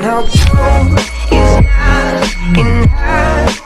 how true is not enough.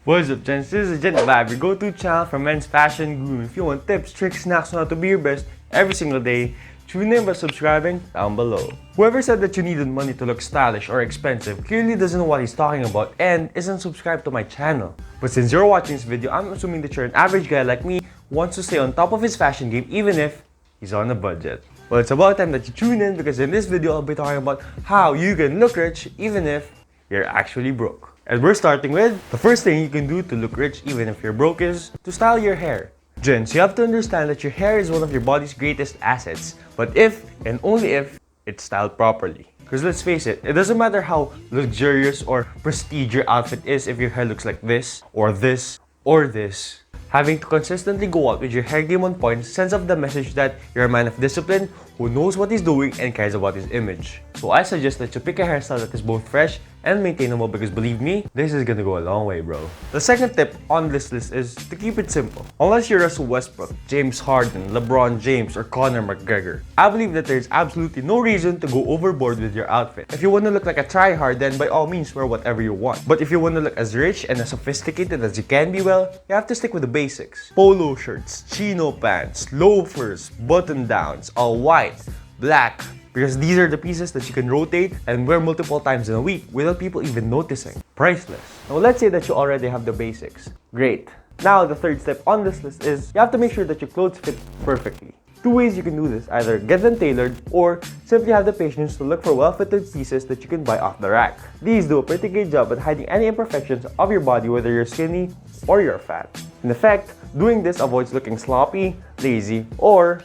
What's up, gents? This is Gent Vibe, your go-to channel for men's fashion grooming. If you want tips, tricks, snacks on how to be your best every single day, tune in by subscribing down below. Whoever said that you needed money to look stylish or expensive clearly doesn't know what he's talking about and isn't subscribed to my channel. But since you're watching this video, I'm assuming that you're an average guy like me who wants to stay on top of his fashion game even if he's on a budget. Well, it's about time that you tune in because in this video, I'll be talking about how you can look rich even if you're actually broke. And we're starting with the first thing you can do to look rich even if you're broke is to style your hair. Gents, you have to understand that your hair is one of your body's greatest assets, but if and only if it's styled properly. Because let's face it, it doesn't matter how luxurious or prestige your outfit is if your hair looks like this, or this, or this. Having to consistently go out with your hair game on point sends up the message that you're a man of discipline who knows what he's doing and cares about his image. So I suggest that you pick a hairstyle that is both fresh and maintainable because believe me, this is gonna go a long way, bro. The second tip on this list is to keep it simple. Unless you're Russell Westbrook, James Harden, LeBron James, or Conor McGregor, I believe that there's absolutely no reason to go overboard with your outfit. If you want to look like a tryhard, then by all means wear whatever you want. But if you want to look as rich and as sophisticated as you can be, well, you have to stick with the basics. Polo shirts, chino pants, loafers, button downs, all white, black, because these are the pieces that you can rotate and wear multiple times in a week without people even noticing. Priceless. Now let's say that you already have the basics. Great. Now the third step on this list is you have to make sure that your clothes fit perfectly. Two ways you can do this, either get them tailored or simply have the patience to look for well-fitted pieces that you can buy off the rack. These do a pretty good job at hiding any imperfections of your body whether you're skinny or you're fat. In effect, doing this avoids looking sloppy, lazy, or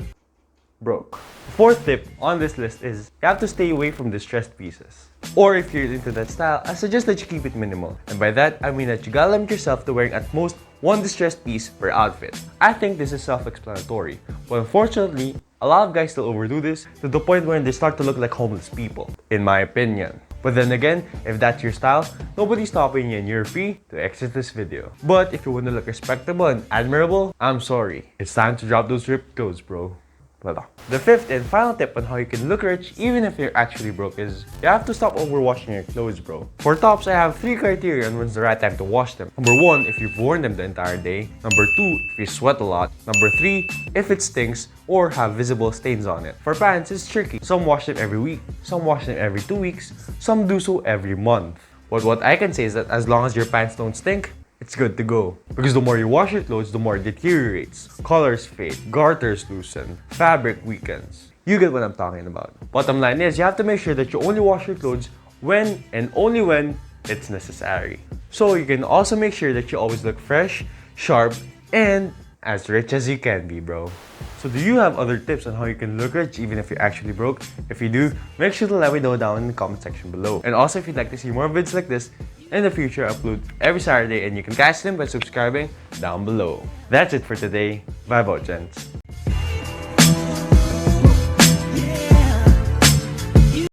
broke. The fourth tip on this list is you have to stay away from distressed pieces. Or if you're into that style, I suggest that you keep it minimal. And by that, I mean that you gotta limit yourself to wearing at most one distressed piece per outfit. I think this is self-explanatory, but unfortunately, a lot of guys still overdo this to the point where they start to look like homeless people, in my opinion. But then again, if that's your style, nobody's stopping you and you're free to exit this video. But if you want to look respectable and admirable, I'm sorry. It's time to drop those ripped clothes, bro. The fifth and final tip on how you can look rich even if you're actually broke is you have to stop overwashing your clothes, bro. For tops, I have 3 criteria on when's the right time to wash them. Number 1, if you've worn them the entire day. Number 2, if you sweat a lot. Number 3, if it stinks or have visible stains on it. For pants, it's tricky. Some wash them every week, some wash them every 2 weeks, some do so every month. But what I can say is that as long as your pants don't stink, it's good to go. Because the more you wash your clothes, the more it deteriorates. Colors fade, garters loosen, fabric weakens. You get what I'm talking about. Bottom line is, you have to make sure that you only wash your clothes when and only when it's necessary. So you can also make sure that you always look fresh, sharp, and as rich as you can be, bro. So do you have other tips on how you can look rich even if you're actually broke? If you do, make sure to let me know down in the comment section below. And also if you'd like to see more videos like this, in the future I upload every Saturday and you can catch them by subscribing down below. That's it for today. Vibe out, gents.